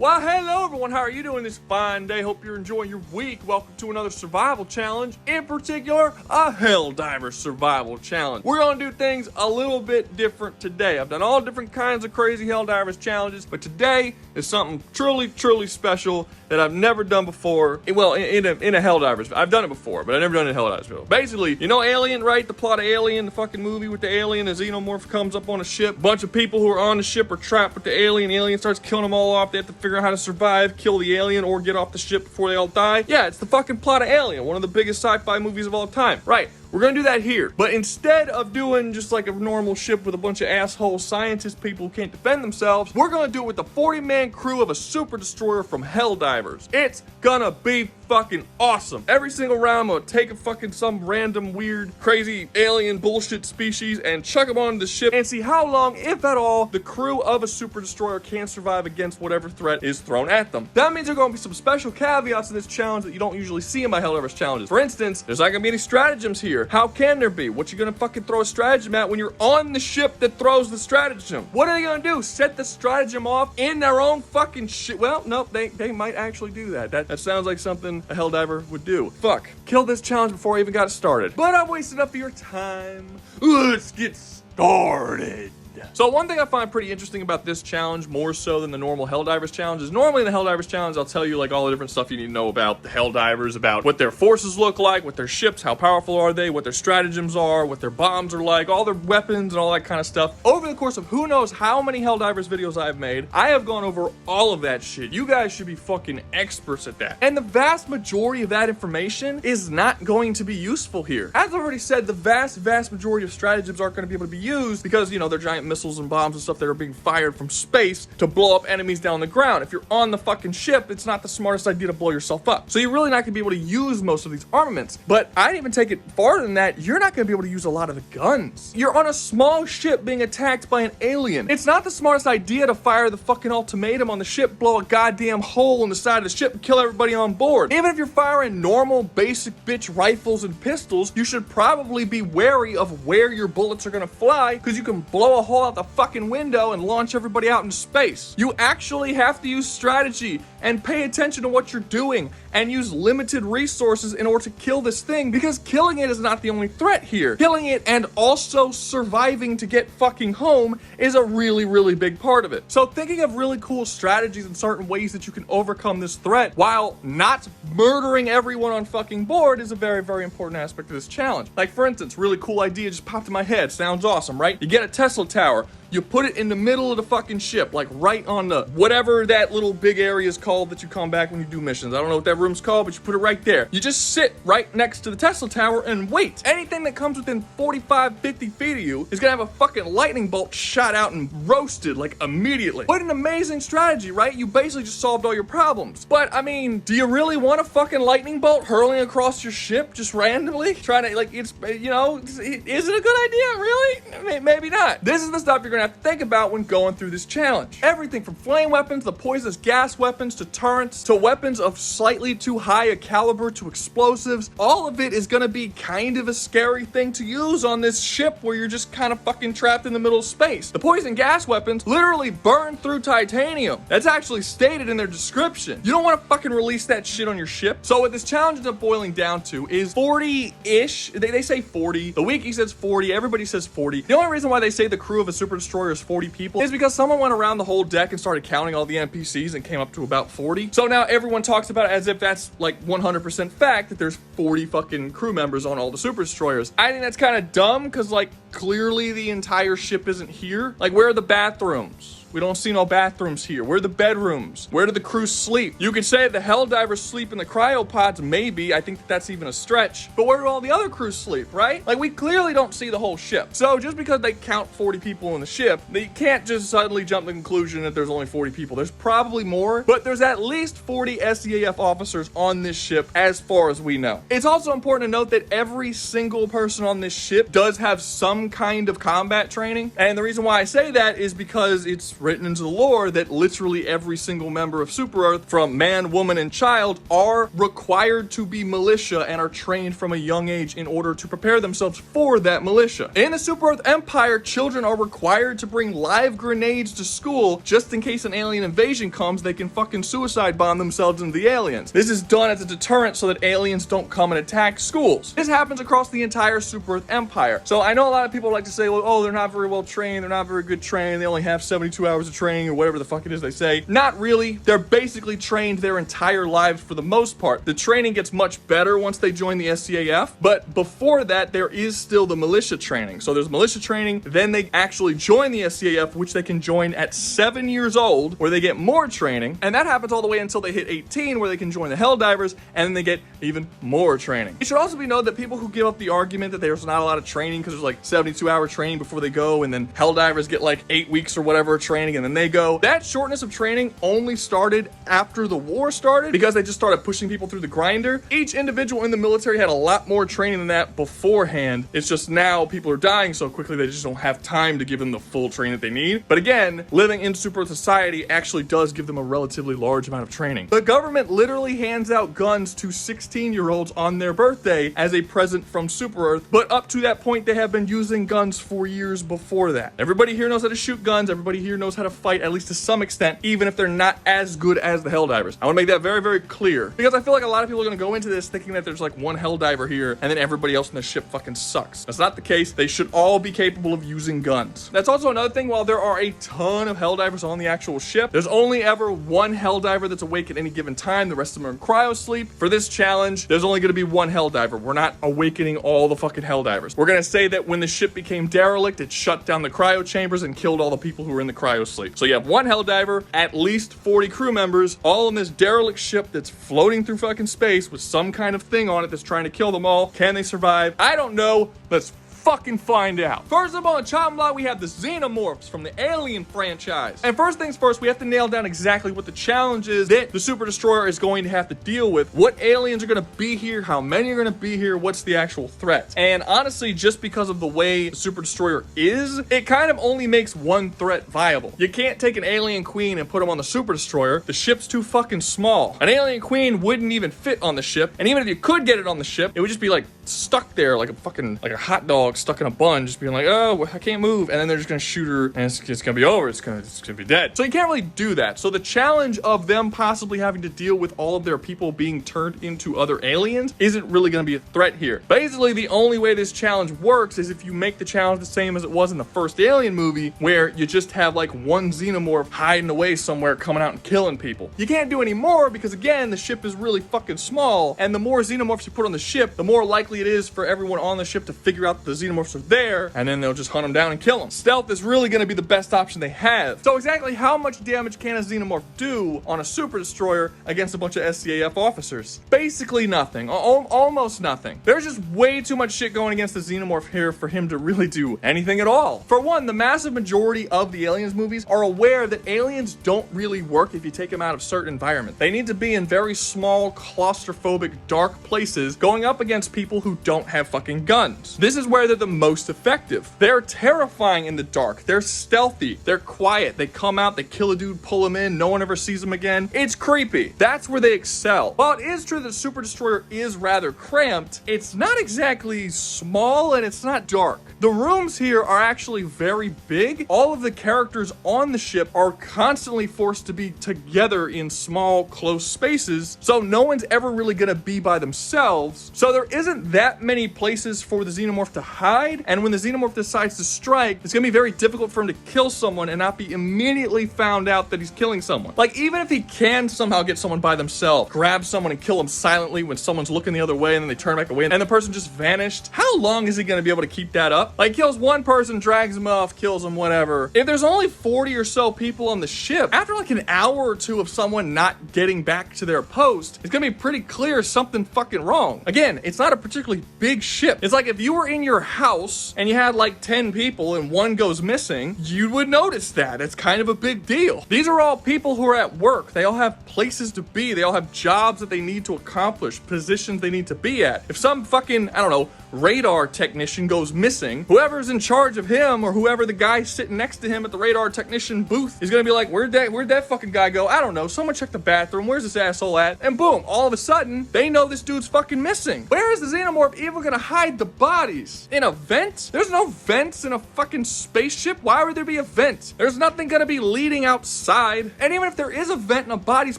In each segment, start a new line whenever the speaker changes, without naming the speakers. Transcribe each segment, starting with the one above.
Well, hello everyone, how are you doing this fine day? Hope you're enjoying your week. Welcome to another survival challenge, in particular, a Helldivers survival challenge. We're gonna do things a little bit different today. I've done all different kinds of crazy Helldivers challenges, but today is something truly special that I've never done before. Well, in a Helldivers, I've done it before, but I've never done it in Helldivers video. Basically, you know Alien, right? The plot of Alien, the fucking movie with the alien, the Xenomorph comes up on a ship. Bunch of people who are on the ship are trapped with the alien. The alien starts killing them all off. They have to figure out how to survive, kill the alien, or get off the ship before they all die. Yeah, it's the fucking plot of Alien, one of the biggest sci-fi movies of all time. Right. We're gonna do that here. But instead of doing just like a normal ship with a bunch of asshole scientist people who can't defend themselves, we're gonna do it with the 40-man crew of a super destroyer from Helldivers. It's gonna be fucking awesome. Every single round, I'm gonna take a fucking some random, weird, crazy alien bullshit species and chuck them onto the ship and see how long, if at all, the crew of a super destroyer can survive against whatever threat is thrown at them. That means there are gonna be some special caveats to this challenge that you don't usually see in my Helldivers challenges. For instance, there's not gonna be any stratagems here. How can there be? What you gonna fucking throw a stratagem at when you're on the ship that throws the stratagem? What are they gonna do? Set the stratagem off in their own fucking shit? Well, no, they might actually do that. That sounds like something a Helldiver would do. Fuck. Kill this challenge before I even got it started. But I've wasted enough of your time. Let's get started. So one thing I find pretty interesting about this challenge, more so than the normal Helldivers challenge, is normally in the Helldivers challenge, I'll tell you like all the different stuff you need to know about the Helldivers, about what their forces look like, what their ships, how powerful are they, what their stratagems are, what their bombs are like, all their weapons and all that kind of stuff. Over the course of who knows how many Helldivers videos I've made, I have gone over all of that shit. You guys should be fucking experts at that. And the vast majority of that information is not going to be useful here. As I've already said, the vast majority of stratagems aren't going to be able to be used because, you know, they're giant missiles and bombs and stuff that are being fired from space to blow up enemies down the ground. If you're on the fucking ship, it's not the smartest idea to blow yourself up. So you're really not gonna be able to use most of these armaments. But I didn't even take it farther than that. You're not gonna be able to use a lot of the guns. You're on a small ship being attacked by an alien. It's not the smartest idea to fire the fucking ultimatum on the ship, blow a goddamn hole in the side of the ship, and kill everybody on board. Even if you're firing normal, basic bitch rifles and pistols, you should probably be wary of where your bullets are gonna fly, because you can blow a hole out the fucking window and launch everybody out into space. You actually have to use strategy and pay attention to what you're doing and use limited resources in order to kill this thing, because killing it is not the only threat here. Killing it and also surviving to get fucking home is a really big part of it. So thinking of really cool strategies and certain ways that you can overcome this threat while not murdering everyone on fucking board is a very important aspect of this challenge. Like for instance, really cool idea just popped in my head. Sounds awesome, right? You get a Tesla tower. You put it in the middle of the fucking ship, like right on the, whatever that little big area is called that you come back when you do missions. I don't know what that room's called, but you put it right there. You just sit right next to the Tesla tower and wait. Anything that comes within 45-50 feet of you is gonna have a fucking lightning bolt shot out and roasted like immediately. What an amazing strategy, right? You basically just solved all your problems. But I mean, do you really want a fucking lightning bolt hurling across your ship just randomly? Trying to, like, it's, you know, is it a good idea, really? Maybe not. This is the stuff you're gonna have to think about when going through this challenge. Everything from flame weapons, the poisonous gas weapons, to turrets, to weapons of slightly too high a caliber, to explosives. All of it is gonna be kind of a scary thing to use on this ship where you're just kind of fucking trapped in the middle of space. The poison gas weapons literally burn through titanium. That's actually stated in their description. You don't want to fucking release that shit on your ship. So what this challenge ends up boiling down to is 40-ish. They say 40. The wiki says 40. Everybody says 40. The only reason why they say the crew of a super destroyer is 40 people is because someone went around the whole deck and started counting all the NPCs and came up to about 40. So now everyone talks about it as if that's like 100% fact that there's 40 fucking crew members on all the super destroyers. I think that's kind of dumb because, like, clearly the entire ship isn't here. Like, where are the bathrooms? We don't see no bathrooms here. Where are the bedrooms? Where do the crew sleep? You could say the Helldivers sleep in the cryopods, maybe. I think that's even a stretch. But where do all the other crews sleep, right? Like, we clearly don't see the whole ship. So just because they count 40 people in the ship, they can't just suddenly jump to the conclusion that there's only 40 people. There's probably more, but there's at least 40 SCAF officers on this ship as far as we know. It's also important to note that every single person on this ship does have some kind of combat training. And the reason why I say that is because it's written into the lore that literally every single member of Super Earth, from man, woman, and child, are required to be militia and are trained from a young age in order to prepare themselves for that militia. In the Super Earth Empire, children are required to bring live grenades to school just in case an alien invasion comes. They can fucking suicide bomb themselves into the aliens. This is done as a deterrent so that aliens don't come and attack schools. This happens across the entire Super Earth Empire. So I know a lot of people like to say, well, oh, they're not very well trained, they're not very good trained, they only have 72 hours of training or whatever the fuck it is they say. Not really. They're basically trained their entire lives for the most part. The training gets much better once they join the SCAF, but before that, there is still the militia training. So there's militia training, then they actually join the SCAF, which they can join at 7 years old, where they get more training, and that happens all the way until they hit 18, where they can join the Helldivers, and then they get even more training. It should also be noted that people who give up the argument that there's not a lot of training because there's like 72-hour training before they go, and then Helldivers get like 8 weeks or whatever training, and then they go. That shortness of training only started after the war started because they just started pushing people through the grinder. Each individual in the military had a lot more training than that beforehand. It's just now people are dying so quickly they just don't have time to give them the full training that they need. But again, living in Super Earth society actually does give them a relatively large amount of training. The government literally hands out guns to 16-year-olds on their birthday as a present from Super Earth, but up to that point they have been using guns for years before that. Everybody here knows how to shoot guns, everybody here knows how to fight, at least to some extent, even if they're not as good as the Helldivers. I want to make that very, very clear, because I feel like a lot of people are going to go into this thinking that there's like one Helldiver here and then everybody else in the ship fucking sucks. That's not the case. They should all be capable of using guns. That's also another thing. While there are a ton of Helldivers on the actual ship, there's only ever one Helldiver that's awake at any given time. The rest of them are in cryo sleep. For this challenge, there's only going to be one Helldiver. We're not awakening all the fucking Helldivers. We're going to say that when the ship became derelict, it shut down the cryo chambers and killed all the people who were in the cryo sleep. So you have one Helldiver, at least 40 crew members, all on this derelict ship that's floating through fucking space with some kind of thing on it that's trying to kill them all. Can they survive? I don't know. Let's fucking find out. First up on the chopping block, we have the Xenomorphs from the Alien franchise. And first things first, we have to nail down exactly what the challenge is that the Super Destroyer is going to have to deal with. What aliens are going to be here, how many are going to be here, what's the actual threat. And honestly, just because of the way the Super Destroyer is, it kind of only makes one threat viable. You can't take an alien queen and put them on the Super Destroyer. The ship's too fucking small. An alien queen wouldn't even fit on the ship, and even if you could get it on the ship, it would just be like stuck there like a hot dog stuck in a bun, just being like, oh, I can't move, and then they're just gonna shoot her and it's gonna be over. It's gonna be dead. So you can't really do that. So the challenge of them possibly having to deal with all of their people being turned into other aliens isn't really gonna be a threat here. Basically, the only way this challenge works is if you make the challenge the same as it was in the first Alien movie, where you just have like one Xenomorph hiding away somewhere coming out and killing people. You can't do any more because again, the ship is really fucking small, and the more Xenomorphs you put on the ship, the more likely it is for everyone on the ship to figure out that the Xenomorphs are there, and then they'll just hunt them down and kill them. Stealth is really going to be the best option they have. So exactly how much damage can a Xenomorph do on a Super Destroyer against a bunch of SCAF officers? Basically nothing. Almost nothing. There's just way too much shit going against the Xenomorph here for him to really do anything at all. For one, the massive majority of the Aliens movies are aware that aliens don't really work if you take them out of certain environments. They need to be in very small, claustrophobic, dark places going up against people who don't have fucking guns. This is where they're the most effective. They're terrifying in the dark. They're stealthy. They're quiet. They come out, they kill a dude, pull him in, no one ever sees him again. It's creepy. That's where they excel. While it is true that Super Destroyer is rather cramped, it's not exactly small and it's not dark. The rooms here are actually very big. All of the characters on the ship are constantly forced to be together in small, close spaces, so no one's ever really gonna be by themselves. So there isn't that many places for the Xenomorph to hide, and when the Xenomorph decides to strike, it's gonna be very difficult for him to kill someone and not be immediately found out that he's killing someone. Like, even if he can somehow get someone by themselves, grab someone and kill them silently when someone's looking the other way and then they turn back away and the person just vanished, how long is he gonna be able to keep that up? Like, kills one person, drags him off, kills him, whatever. If there's only 40 or so people on the ship, after like an hour or two of someone not getting back to their post, it's gonna be pretty clear something fucking wrong. Again, it's not a particularly big ship. It's like if you were in your house and you had like 10 people and one goes missing, you would notice that. It's kind of a big deal. These are all people who are at work. They all have places to be. They all have jobs that they need to accomplish, positions they need to be at. If some fucking, I don't know, radar technician goes missing, whoever's in charge of him or whoever the guy sitting next to him at the radar technician booth is gonna be like, where'd that fucking guy go? I don't know. Someone check the bathroom. Where's this asshole at? And boom, all of a sudden, they know this dude's fucking missing. Where is the Xenomorph even gonna hide the bodies? In a vent? There's no vents in a fucking spaceship. Why would there be a vent? There's nothing gonna be leading outside. And even if there is a vent and a body's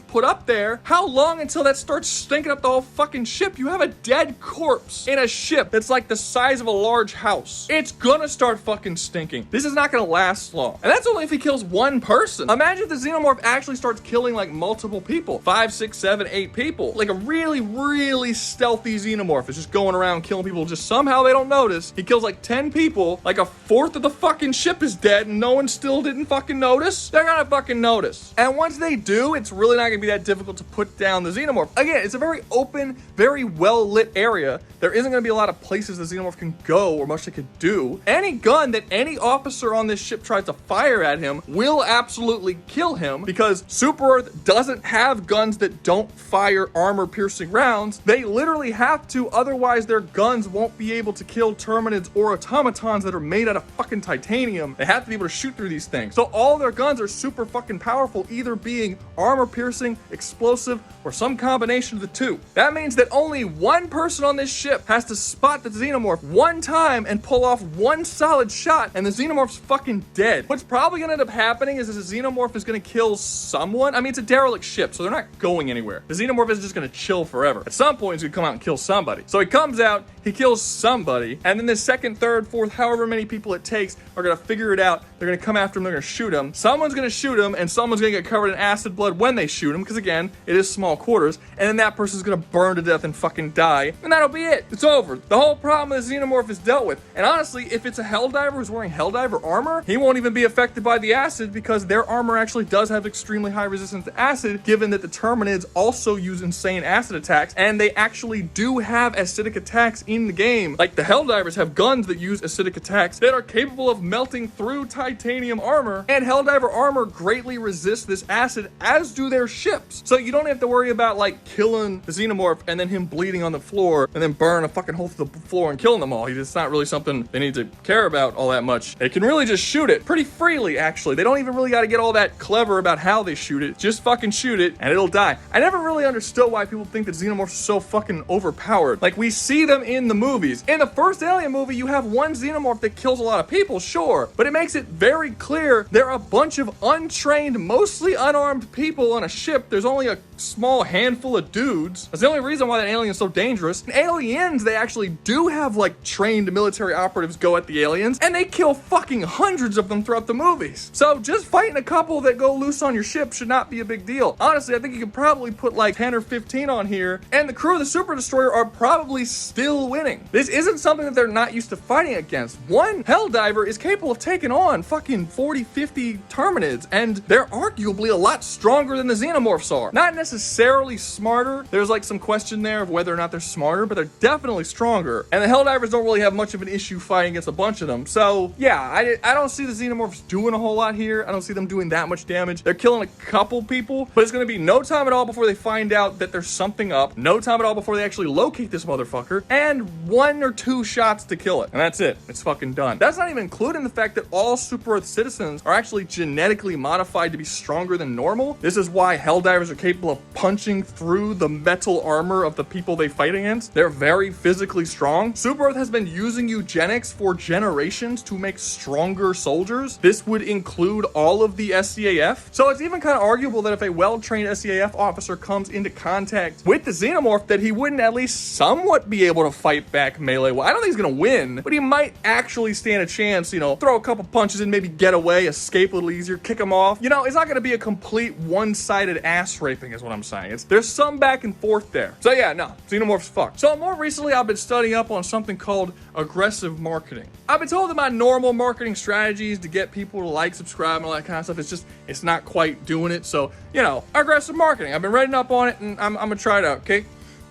put up there, how long until that starts stinking up the whole fucking ship? You have a dead corpse in a ship that's like the size of a large house. It's gonna start fucking stinking. This is not gonna last long. And that's only if he kills one person. Imagine if the Xenomorph actually starts killing like multiple people. 5, 6, 7, 8 people. Like a really, really stealthy Xenomorph is just going around killing people. Just somehow they don't notice. He kills like 10 people. Like a fourth of the fucking ship is dead and no one still didn't fucking notice. They're gonna fucking notice. And once they do, it's really not gonna be that difficult to put down the Xenomorph. Again, it's a very open, very well lit area. There isn't gonna be a lot of places the Xenomorph can go or much they could do. Any gun that any officer on this ship tries to fire at him will absolutely kill him because Super Earth doesn't have guns that don't fire armor-piercing rounds. They literally have to, otherwise their guns won't be able to kill Terminids or automatons that are made out of fucking titanium. They have to be able to shoot through these things. So all their guns are super fucking powerful, either being armor-piercing, explosive, or some combination of the two. That means that only one person on this ship has to spot the Xenomorph one time and pull off one solid shot, and the Xenomorph's fucking dead. What's probably gonna end up happening is the Xenomorph is gonna kill someone. I mean, it's a derelict ship, so they're not going anywhere. The Xenomorph is just gonna chill forever. At some point, he's gonna come out and kill somebody. So he comes out, he kills somebody, and then the second, third, fourth, however many people it takes are gonna figure it out. They're gonna come after him, they're gonna shoot him. Someone's gonna shoot him, and someone's gonna get covered in acid blood when they shoot him, because again, it is small quarters, and then that person's gonna burn to death and fucking die, and that'll be it. It's over. The whole problem with the Xenomorph is dealt with. And honestly, if it's a Helldiver who's wearing Helldiver armor, he won't even be affected by the acid because their armor actually does have extremely high resistance to acid, given that the Terminids also use insane acid attacks, and they actually do have acidic attacks in the game. Like the Helldivers have guns that use acidic attacks that are capable of melting through titanium armor, and Helldiver armor greatly resists this acid, as do their ships. So you don't have to worry about like killing the Xenomorph and then him bleeding on the floor and then burn a fucking hole through the floor and killing them all. It's not really something they need to care about all that much. They can really just shoot it pretty freely, actually. They don't even really got to get all that clever about how they shoot it. Just fucking shoot it and it'll die. I never really understood why people think that Xenomorphs are so fucking overpowered. Like, we see them in the movies. In the first Alien movie, you have one Xenomorph that kills a lot of people, sure, but it makes it very clear they're a bunch of untrained, mostly unarmed people on a ship. There's only a small handful of dudes. That's the only reason why that alien is so dangerous. In Aliens, they actually do have like trained military operatives go at the aliens, and they kill fucking hundreds of them throughout the movies. So just fighting a couple that go loose on your ship should not be a big deal. Honestly, I think you could probably put like 10 or 15 on here, and the crew of the Super Destroyer are probably still winning. This isn't something that they're not used to fighting against. One Helldiver is capable of taking on fucking 40, 50 Terminids, and they're arguably a lot stronger than the Xenomorphs are. Not necessarily smarter. There's like some question there of whether or not they're smarter, but they're definitely stronger. And the Helldivers don't really have much of an issue fighting against a bunch of them. So yeah, I don't see the Xenomorphs doing a whole lot here. I don't see them doing that much damage. They're killing a couple people, but it's gonna be no time at all before they find out that there's something up. No time at all before they actually locate this motherfucker, and 1 or 2 shots to kill it. And that's it. It's fucking done. That's not even including the fact that all Super Earth citizens are actually genetically modified to be stronger than normal. This is why Helldivers are capable of punching through the metal armor of the people they fight against. They're very physically strong. Super Earth has been using eugenics for generations to make stronger soldiers. This would include all of the SCAF. So it's even kind of arguable that if a well-trained SCAF officer comes into contact with the Xenomorph, that he wouldn't at least somewhat be able to fight back melee. Well, I don't think he's gonna win, but he might actually stand a chance, you know, throw a couple punches in, maybe get away, escape a little easier, kick him off. You know, it's not gonna be a complete one-sided ass raping is what I'm saying. There's some back and forth there. So yeah, no, Xenomorph's fucked. So more recently, I've been studying up on something called aggressive marketing. I've been told that my normal marketing strategies to get people to like, subscribe, and all that kind of stuff, it's not quite doing it. So, you know, aggressive marketing. I've been reading up on it, and I'm gonna try it out, okay?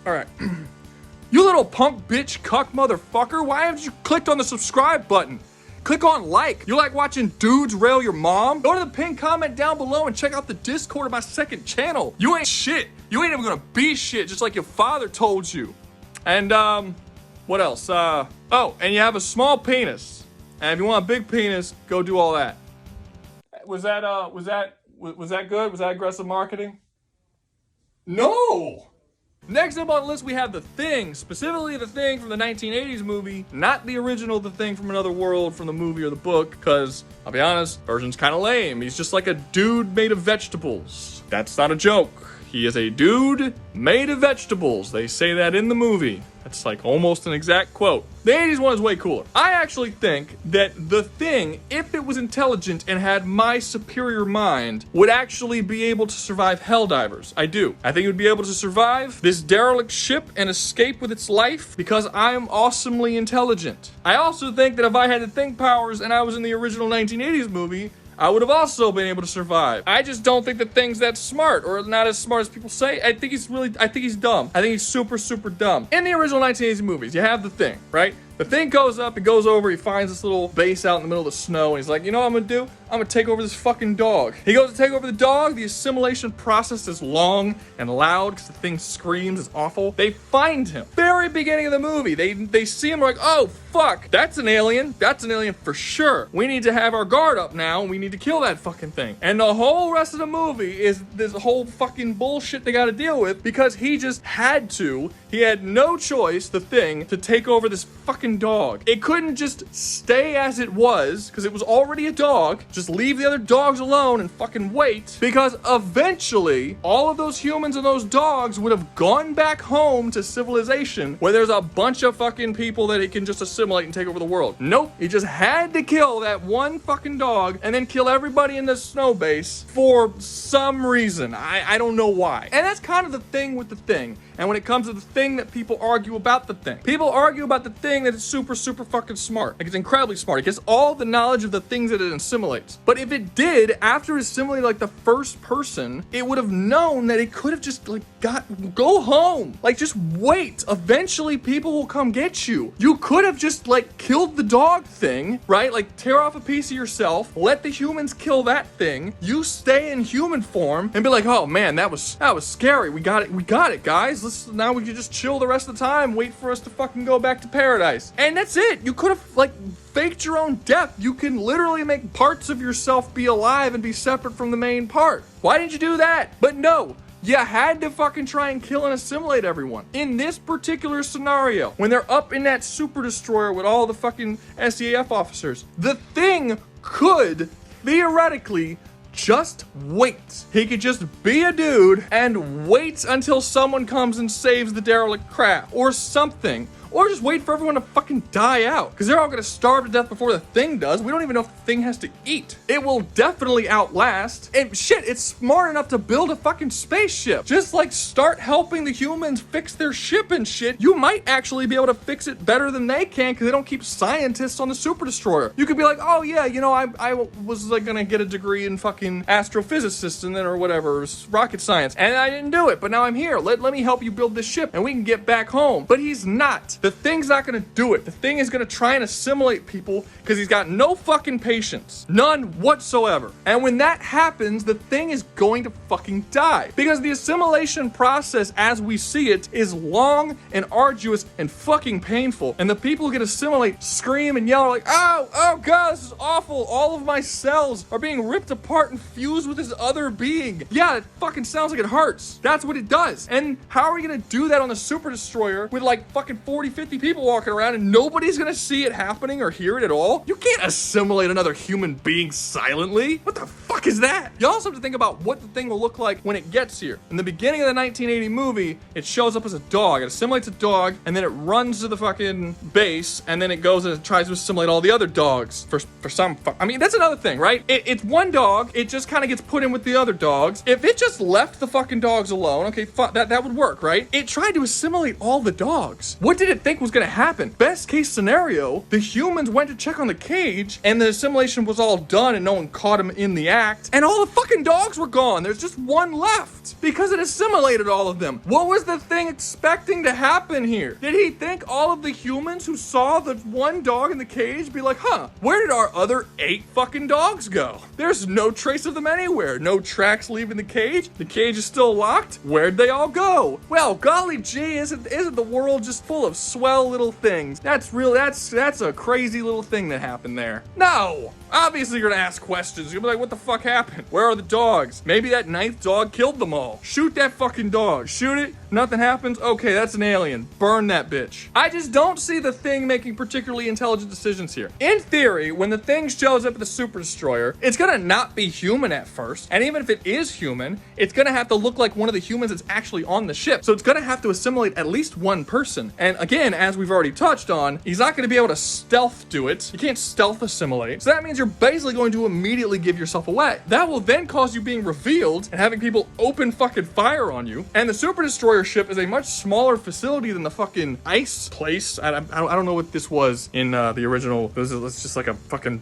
All right. You little punk bitch cuck motherfucker, why haven't you clicked on the subscribe button? Click on like. You like watching dudes rail your mom? Go to the pinned comment down below and check out the Discord of my second channel. You ain't shit. You ain't even gonna be shit, just like your father told you. And, well, What else? Oh, and you have a small penis. And if you want a big penis, go do all that. Was that good? Was that aggressive marketing? No! Next up on the list, we have The Thing, specifically The Thing from the 1980s movie, not the original The Thing from Another World from the movie or the book, because, I'll be honest, version's kind of lame. He's just like a dude made of vegetables. That's not a joke. He is a dude made of vegetables. They say that in the movie. That's like almost an exact quote. The 80s one is way cooler. I actually think that The Thing, if it was intelligent and had my superior mind, would actually be able to survive Helldivers. I do. I think it would be able to survive this derelict ship and escape with its life because I am awesomely intelligent. I also think that if I had the Thing powers and I was in the original 1980s movie, I would have also been able to survive. I just don't think the Thing's that smart, or not as smart as people say. I think he's dumb. I think he's super, super dumb. In the original 1980s movies, you have the Thing, right? The Thing goes up, it goes over, he finds this little base out in the middle of the snow, and he's like, you know what I'm gonna do? I'm gonna take over this fucking dog. He goes to take over the dog, the assimilation process is long and loud, because the Thing screams, it's awful. They find him. Very beginning of the movie, they see him like, oh, fuck, that's an alien for sure. We need to have our guard up now, and we need to kill that fucking thing. And the whole rest of the movie is this whole fucking bullshit they gotta deal with, because he just had to. He had no choice, the Thing, to take over this fucking dog. It couldn't just stay as it was, because it was already a dog. Just leave the other dogs alone and fucking wait, because eventually all of those humans and those dogs would have gone back home to civilization, where there's a bunch of fucking people that he can just assimilate and take over the world. Nope, he just had to kill that one fucking dog and then kill everybody in the snow base for some reason. I don't know why. And that's kind of the thing with the Thing. And when it comes to the Thing that people argue about the Thing, people argue about the Thing that it's super, super fucking smart. Like, it's incredibly smart. It gets all the knowledge of the things that it assimilates. But if it did, after it assimilated like the first person, it would have known that it could have just like go home. Like, just wait. Eventually people will come get you. You could have just like killed the dog thing, right? Like, tear off a piece of yourself, let the humans kill that thing. You stay in human form and be like, oh man, that was scary. We got it, guys. Now we can just chill the rest of the time, wait for us to fucking go back to paradise. And that's it. You could have like faked your own death. You can literally make parts of yourself be alive and be separate from the main part. Why didn't you do that? But no, you had to fucking try and kill and assimilate everyone. In this particular scenario, when they're up in that super destroyer with all the fucking SEAF officers, the Thing could theoretically just wait. He could just be a dude and wait until someone comes and saves the derelict craft or something. Or just wait for everyone to fucking die out. Because they're all gonna starve to death before the Thing does. We don't even know if the Thing has to eat. It will definitely outlast. And shit, it's smart enough to build a fucking spaceship. Just like start helping the humans fix their ship and shit. You might actually be able to fix it better than they can because they don't keep scientists on the super destroyer. You could be like, oh yeah, you know, I was like gonna get a degree in fucking astrophysicist and then or whatever, rocket science. And I didn't do it, but now I'm here. Let me help you build this ship and we can get back home. But he's not. The Thing's not gonna do it. The Thing is gonna try and assimilate people because he's got no fucking patience. None whatsoever. And when that happens, the Thing is going to fucking die. Because the assimilation process as we see it is long and arduous and fucking painful. And the people who get assimilate scream and yell like, oh god, this is awful. All of my cells are being ripped apart and fused with this other being. Yeah, it fucking sounds like it hurts. That's what it does. And how are we gonna do that on the super destroyer with like fucking 40-50 people walking around and nobody's gonna see it happening or hear it at all? You can't assimilate another human being silently. What the fuck is that? You also have to think about what the Thing will look like when it gets here. In the beginning of the 1980 movie, it shows up as a dog. It assimilates a dog and then it runs to the fucking base and then it goes and it tries to assimilate all the other dogs for some I mean, that's another thing, right? It's one dog. It just kind of gets put in with the other dogs. If it just left the fucking dogs alone, okay, that would work, right? It tried to assimilate all the dogs. What did it think was gonna happen? Best case scenario, the humans went to check on the cage and the assimilation was all done and no one caught him in the act and all the fucking dogs were gone. There's just one left because it assimilated all of them. What was the Thing expecting to happen here? Did he think all of the humans who saw the one dog in the cage be like, huh, where did our other 8 fucking dogs go? There's no trace of them anywhere. No tracks leaving the cage. The cage is still locked. Where'd they all go? Well, golly gee, isn't the world just full of swell little things. That's a crazy little thing that happened there. No! Obviously you're gonna ask questions. You'll be like, what the fuck happened? Where are the dogs? Maybe that ninth dog killed them all. Shoot that fucking dog. Shoot it. Nothing happens. Okay, that's an alien. Burn that bitch. I just don't see the thing making particularly intelligent decisions here. In theory, when the thing shows up at the Super Destroyer, it's gonna not be human at first. And even if it is human, it's gonna have to look like one of the humans that's actually on the ship. So it's gonna have to assimilate at least one person. And again, as we've already touched on, he's not gonna be able to stealth do it. You can't stealth assimilate. So that means you're basically going to immediately give yourself away. That will then cause you being revealed and having people open fucking fire on you. And the Super Destroyer ship is a much smaller facility than the fucking ice place. I don't know what this was in the original. It's just like a fucking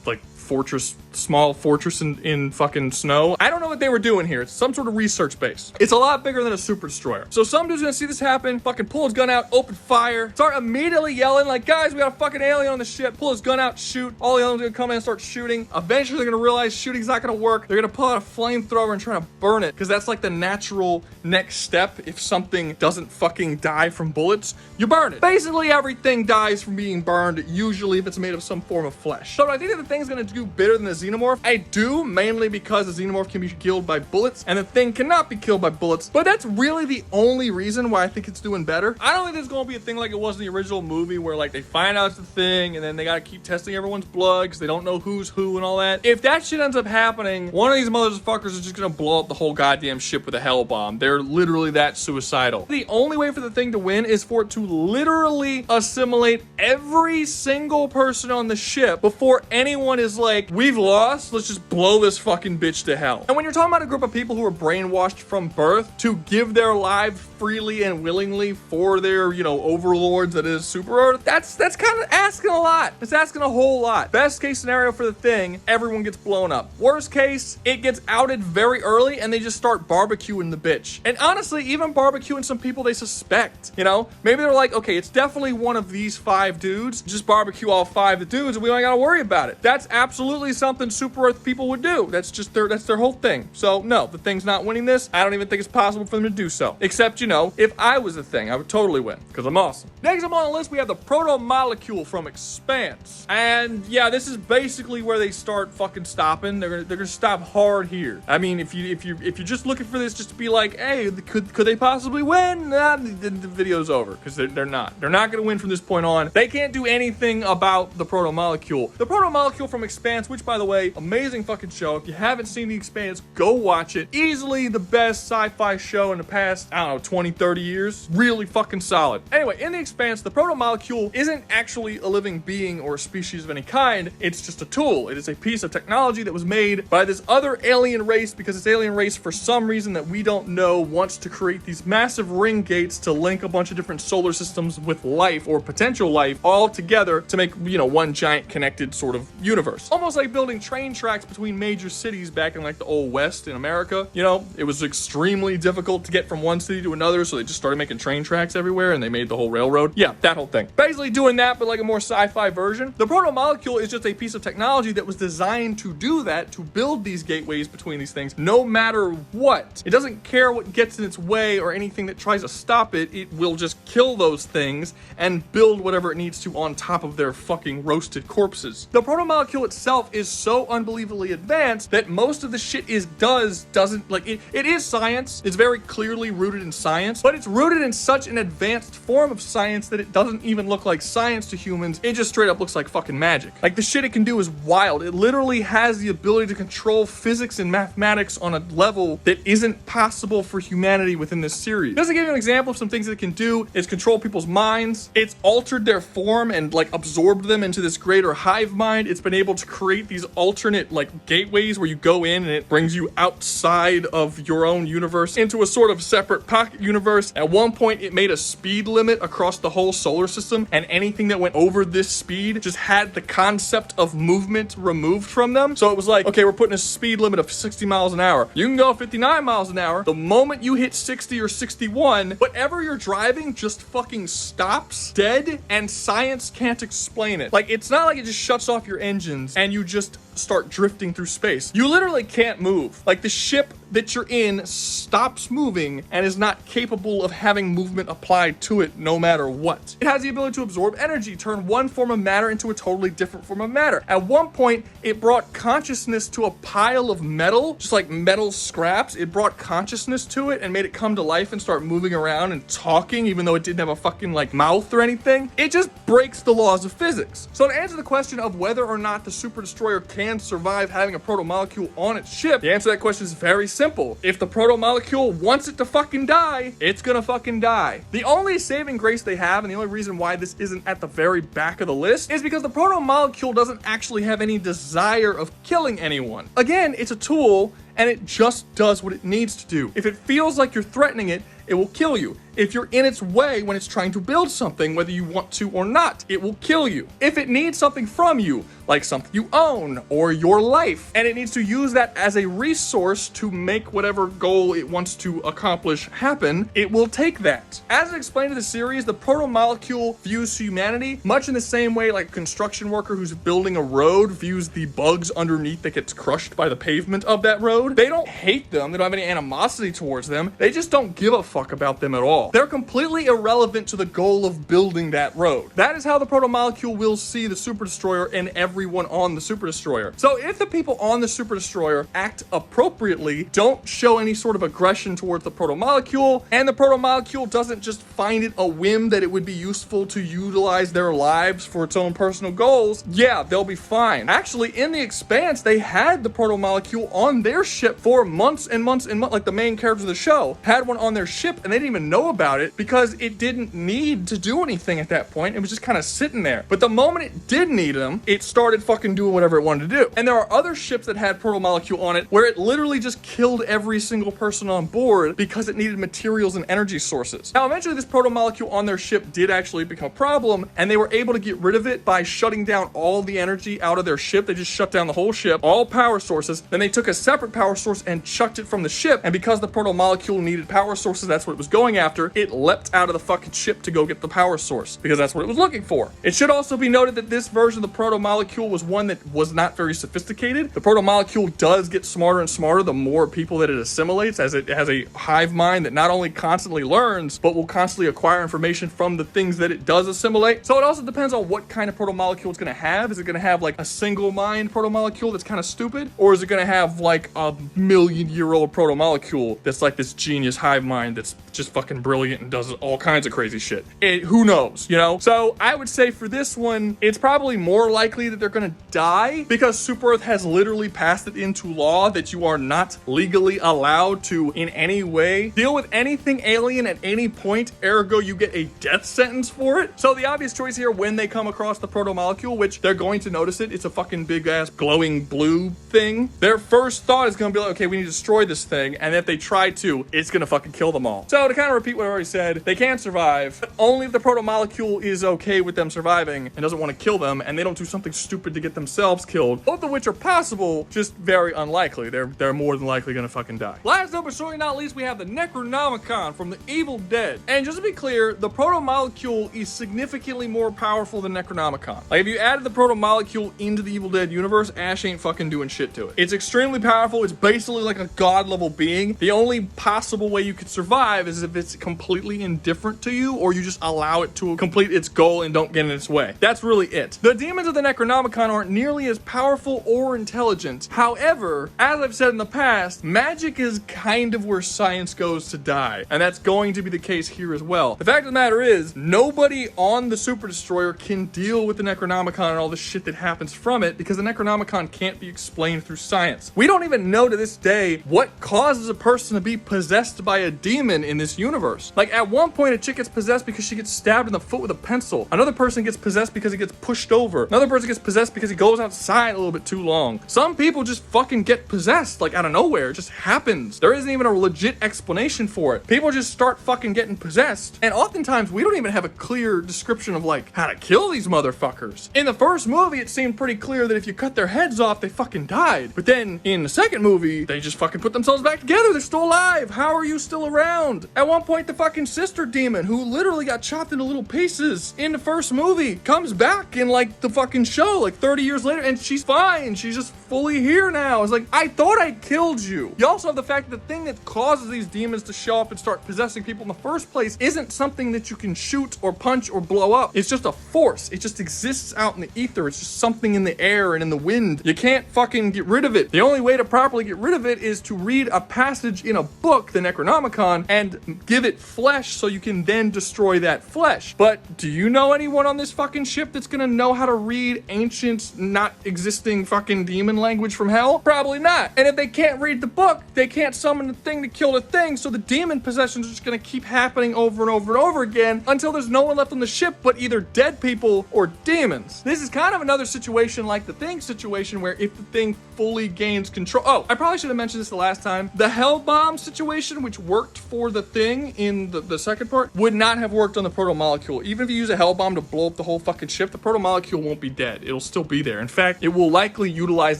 like fortress, small fortress in fucking snow. I don't know what they were doing here. It's some sort of research base. It's a lot bigger than a Super Destroyer. So some dude's gonna see this happen, fucking pull his gun out, open fire, start immediately yelling like, guys, we got a fucking alien on the ship. Pull his gun out, shoot. All the aliens are gonna come in and start shooting. Eventually they're gonna realize shooting's not gonna work. They're gonna pull out a flamethrower and try to burn it, because that's like the natural next step. If something doesn't fucking die from bullets, you burn it. Basically everything dies from being burned, usually if it's made of some form of flesh. So I think that the thing's gonna do better than the Xenomorph. I do, mainly because the Xenomorph can be killed by bullets and the thing cannot be killed by bullets, but that's really the only reason why I think it's doing better. I don't think there's gonna be a thing like it was in the original movie where like they find out it's the thing and then they gotta keep testing everyone's blood because they don't know who's who and all that. If that shit ends up happening, one of these motherfuckers is just gonna blow up the whole goddamn ship with a hell bomb. They're literally that suicidal. The only way for the thing to win is for it to literally assimilate every single person on the ship before anyone is like, we've lost, let's just blow this fucking bitch to hell. And when you're talking about a group of people who are brainwashed from birth to give their lives freely and willingly for their, overlords that is Super Earth, that's kind of asking a lot. It's asking a whole lot. Best case scenario for the thing, everyone gets blown up. Worst case, it gets outed very early and they just start barbecuing the bitch. And honestly, even barbecuing some people they suspect, Maybe they're like, okay, it's definitely one of these 5 dudes. Just barbecue all 5 of the dudes and we don't gotta worry about it. That's absolutely something Super Earth people would do. That's their whole thing. So no, the thing's not winning this. I don't even think it's possible for them to do so. Except, if I was the thing, I would totally win because I'm awesome. Next up on the list, we have the Protomolecule from Expanse. And yeah, this is basically where they start fucking stopping. They're gonna stop hard here. I mean, if you're just looking for this just to be like, hey, could they possibly win? Nah, the video's over because they're not. They're not gonna win from this point on. They can't do anything about the Protomolecule. The Protomolecule from Expanse, which by the way, amazing fucking show. If you haven't seen The Expanse, go watch it. Easily the best sci-fi show in the past, 20, 30 years. Really fucking solid. Anyway, in The Expanse, the Protomolecule isn't actually a living being or a species of any kind. It's just a tool. It is a piece of technology that was made by this other alien race because this alien race, for some reason that we don't know, wants to create these massive ring gates to link a bunch of different solar systems with life or potential life all together to make, one giant connected sort of universe. Almost like building train tracks between major cities back in like the old West in America. It was extremely difficult to get from one city to another, so they just started making train tracks everywhere and they made the whole railroad. Yeah, that whole thing. Basically doing that, but like a more sci-fi version. The Protomolecule is just a piece of technology that was designed to do that, to build these gateways between these things, no matter what. It doesn't care what gets in its way or anything that tries to stop it. It will just kill those things and build whatever it needs to on top of their fucking roasted corpses. The Protomolecule itself is so unbelievably advanced that most of the shit it is science. It's very clearly rooted in science, but it's rooted in such an advanced form of science that it doesn't even look like science to humans. It just straight up looks like fucking magic. Like, the shit it can do is wild. It literally has the ability to control physics and mathematics on a level that isn't possible for humanity within this series. Just to give you an example of some things that it can do is control people's minds. It's altered their form and absorbed them into this greater hive mind. It's been able to create these alternate gateways where you go in and it brings you outside of your own universe into a sort of separate pocket universe. At one point, it made a speed limit across the whole solar system, and anything that went over this speed just had the concept of movement removed from them. So it was like, okay, we're putting a speed limit of 60 miles an hour. You can go 59 miles an hour. The moment you hit 60 or 61, whatever you're driving just fucking stops dead, and science can't explain it. It's not like it just shuts off your engines and you just start drifting through space. You literally can't move. The ship that you're in stops moving and is not capable of having movement applied to it no matter what. It has the ability to absorb energy, turn one form of matter into a totally different form of matter. At one point, it brought consciousness to a pile of metal, just like metal scraps. It brought consciousness to it and made it come to life and start moving around and talking, even though it didn't have a fucking like mouth or anything. It just breaks the laws of physics. So to answer the question of whether or not the Super Destroyer can survive having a protomolecule on its ship, the answer to that question is very simple. If the protomolecule wants it to fucking die, it's gonna fucking die. The only saving grace they have, and the only reason why this isn't at the very back of the list, is because the protomolecule doesn't actually have any desire of killing anyone. Again, it's a tool, and it just does what it needs to do. If it feels like you're threatening it, it will kill you. If you're in its way when it's trying to build something, whether you want to or not, it will kill you. If it needs something from you, like something you own or your life, and it needs to use that as a resource to make whatever goal it wants to accomplish happen, it will take that. As explained in the series, the protomolecule views humanity much in the same way like a construction worker who's building a road views the bugs underneath that gets crushed by the pavement of that road. They don't hate them, they don't have any animosity towards them, they just don't give a fuck about them at all. They're completely irrelevant to the goal of building that road. That is how the protomolecule will see the Super Destroyer and everyone on the Super Destroyer. So if the people on the Super Destroyer act appropriately, don't show any sort of aggression towards the protomolecule, and the protomolecule doesn't just find it a whim that it would be useful to utilize their lives for its own personal goals, yeah, they'll be fine. Actually, in the Expanse, they had the protomolecule on their ship for months and months and months, like the main characters of the show had one on their ship and they didn't even know about it because it didn't need to do anything at that point. It was just kind of sitting there. But the moment it did need them, it started fucking doing whatever it wanted to do. And there are other ships that had protomolecule on it where it literally just killed every single person on board because it needed materials and energy sources. Now, eventually this protomolecule on their ship did actually become a problem, and they were able to get rid of it by shutting down all the energy out of their ship. They just shut down the whole ship, all power sources. Then they took a separate power source and chucked it from the ship, and because the protomolecule needed power sources, that's what it was going after, it leapt out of the fucking ship to go get the power source because that's what it was looking for. It should also be noted that this version of the protomolecule was one that was not very sophisticated. The protomolecule does get smarter and smarter the more people that it assimilates, as it has a hive mind that not only constantly learns, but will constantly acquire information from the things that it does assimilate. So it also depends on what kind of protomolecule it's going to have. Is it going to have like a single mind protomolecule that's kind of stupid? Or is it going to have like a million-year-old protomolecule that's like this genius hive mind that's just fucking brilliant and does all kinds of crazy shit? Who knows, you know? So I would say for this one, it's probably more likely that they're going to die because Super Earth has literally passed it into law that you are not legally allowed to in any way deal with anything alien at any point, ergo you get a death sentence for it. So the obvious choice here when they come across the protomolecule, which they're going to notice it's a fucking big ass glowing blue thing, their first thought is going to be like, okay, we need to destroy this thing, and if they try to, it's going to fucking kill them all. So to kind of repeat what I already said, they can survive, but only if the protomolecule is okay with them surviving and doesn't want to kill them, and they don't do something stupid to get themselves killed, both of which are possible, just very unlikely. They're more than likely going to fucking die. Last but certainly not least, we have the Necronomicon from the Evil Dead. And just to be clear, the protomolecule is significantly more powerful than Necronomicon. Like, if you added the protomolecule into the Evil Dead universe, Ash ain't fucking doing shit to it. It's extremely powerful. It's basically like a god level being. The only possible way you could survive is if it's completely indifferent to you, or you just allow it to complete its goal and don't get in its way. That's really it. The demons of the Necronomicon aren't nearly as powerful or intelligent. However, as I've said in the past, magic is kind of where science goes to die, and that's going to be the case here as well. The fact of the matter is, nobody on the Super Destroyer can deal with the Necronomicon and all the shit that happens from it because the Necronomicon can't be explained through science. We don't even know to this day what causes a person to be possessed by a demon in this universe. Like, at one point, a chick gets possessed because she gets stabbed in the foot with a pencil. Another person gets possessed because he gets pushed over. Another person gets possessed because he goes outside a little bit too long. Some people just fucking get possessed, like, out of nowhere. It just happens. There isn't even a legit explanation for it. People just start fucking getting possessed, and oftentimes we don't even have a clear description of, like, how to kill these motherfuckers. In the first movie, it seemed pretty clear that if you cut their heads off, they fucking died. But then, in the second movie, they just fucking put themselves back together. They're still alive. How are you still around? At one point, the fucking sister demon, who literally got chopped into little pieces in the first movie, comes back in like the fucking show, like 30 years later, and she's fine. She's just fully here now. It's like, I thought I killed you. You also have the fact that the thing that causes these demons to show up and start possessing people in the first place isn't something that you can shoot or punch or blow up. It's just a force. It just exists out in the ether. It's just something in the air and in the wind. You can't fucking get rid of it. The only way to properly get rid of it is to read a passage in a book, the Necronomicon, and give it flesh so you can then destroy that flesh. But do you know anyone on this fucking ship that's gonna know how to read ancient, not existing fucking demon language from hell? Probably not. And if they can't read the book, they can't summon the thing to kill the thing, so the demon possessions are just gonna keep happening over and over and over again until there's no one left on the ship but either dead people or demons. This is kind of another situation like the Thing situation, where if the Thing fully gains control... Oh, I probably should have mentioned this the last time. The Hell Bomb situation, which worked for the Thing in the second part, would not have worked on the Protomolecule. Even if you use a Hell Bomb to blow up the whole fucking ship, the Protomolecule won't be dead. It'll still be there. In fact, it will likely utilize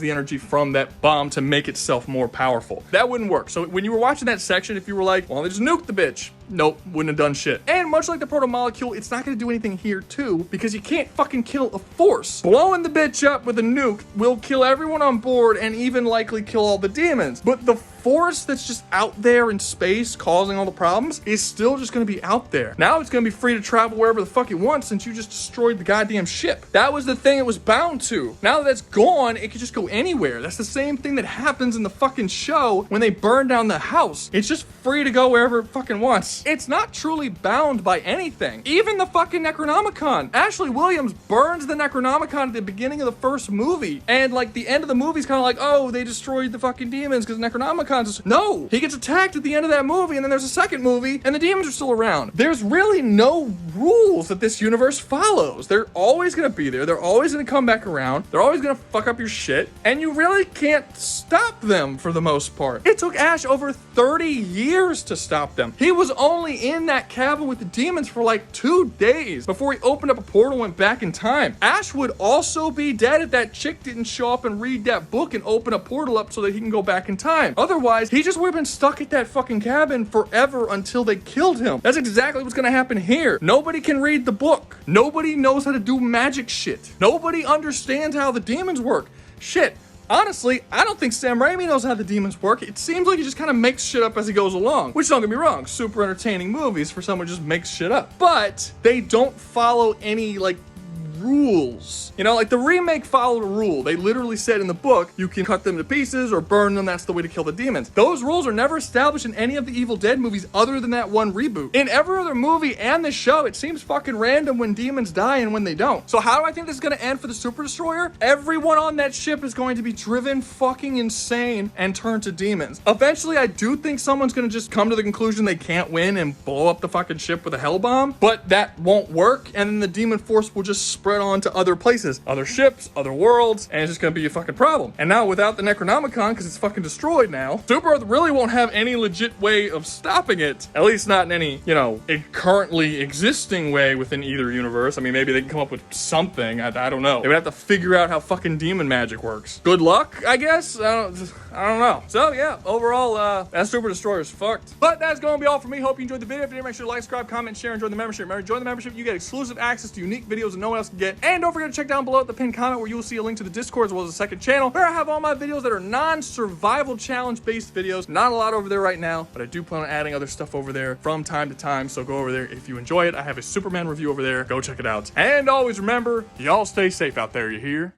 the energy from that bomb to make itself more powerful. That wouldn't work. So when you were watching that section, if you were like, well, they just nuked the bitch. Nope, wouldn't have done shit. And much like the Protomolecule, it's not gonna do anything here too, because you can't fucking kill a force. Blowing the bitch up with a nuke will kill everyone on board and even likely kill all the demons. But the force that's just out there in space causing all the problems is still just gonna be out there. Now it's gonna be free to travel wherever the fuck it wants since you just destroyed the goddamn ship. That was the thing it was bound to. Now that that's gone, it could just go anywhere. That's the same thing that happens in the fucking show when they burn down the house. It's just free to go wherever it fucking wants. It's not truly bound by anything. Even the fucking Necronomicon. Ashley Williams burns the Necronomicon at the beginning of the first movie. And like the end of the movie is kind of like, oh, they destroyed the fucking demons because Necronomicon's... No! He gets attacked at the end of that movie, and then there's a second movie, and the demons are still around. There's really no rules that this universe follows. They're always gonna be there. They're always gonna come back around. They're always gonna fuck up your shit. And you really can't stop them for the most part. It took Ash over 30 years to stop them. He was only in that cabin with the demons for like 2 days before he opened up a portal and went back in time. Ash would also be dead if that chick didn't show up and read that book and open a portal up so that he can go back in time. Otherwise, he just would have been stuck at that fucking cabin forever until they killed him. That's exactly what's gonna happen here. Nobody can read the book. Nobody knows how to do magic shit. Nobody understands how the demons work. Shit. Honestly, I don't think Sam Raimi knows how the demons work. It seems like he just kind of makes shit up as he goes along. Which, don't get me wrong, super entertaining movies for someone who just makes shit up. But they don't follow any, like, rules. You know, like the remake followed a rule. They literally said in the book, you can cut them to pieces or burn them. That's the way to kill the demons. Those rules are never established in any of the Evil Dead movies other than that one reboot. In every other movie and the show, it seems fucking random when demons die and when they don't. So how do I think this is gonna end for the Super Destroyer? Everyone on that ship is going to be driven fucking insane and turn to demons. Eventually, I do think someone's gonna just come to the conclusion they can't win and blow up the fucking ship with a hell bomb, but that won't work, and then the demon force will just spread on to other places, other ships, other worlds, and it's just gonna be a fucking problem. And now without the Necronomicon, because it's fucking destroyed now, Super Earth really won't have any legit way of stopping it. At least not in any, you know, currently existing way within either universe. I mean, maybe they can come up with something. I don't know. They would have to figure out how fucking demon magic works. Good luck, I guess? I don't know. So yeah, overall, that Super Destroyer is fucked. But that's gonna be all for me. Hope you enjoyed the video. If you did, make sure to like, subscribe, comment, share, and join the membership. Remember, join the membership, you get exclusive access to unique videos that no one else can get. And don't forget to check down below at the pinned comment where you will see a link to the Discord as well as a second channel where I have all my videos that are non-survival challenge based videos. Not a lot over there right now, but I do plan on adding other stuff over there from time to time. So go over there if you enjoy it. I have a Superman review over there. Go check it out. And always remember, y'all stay safe out there, you hear?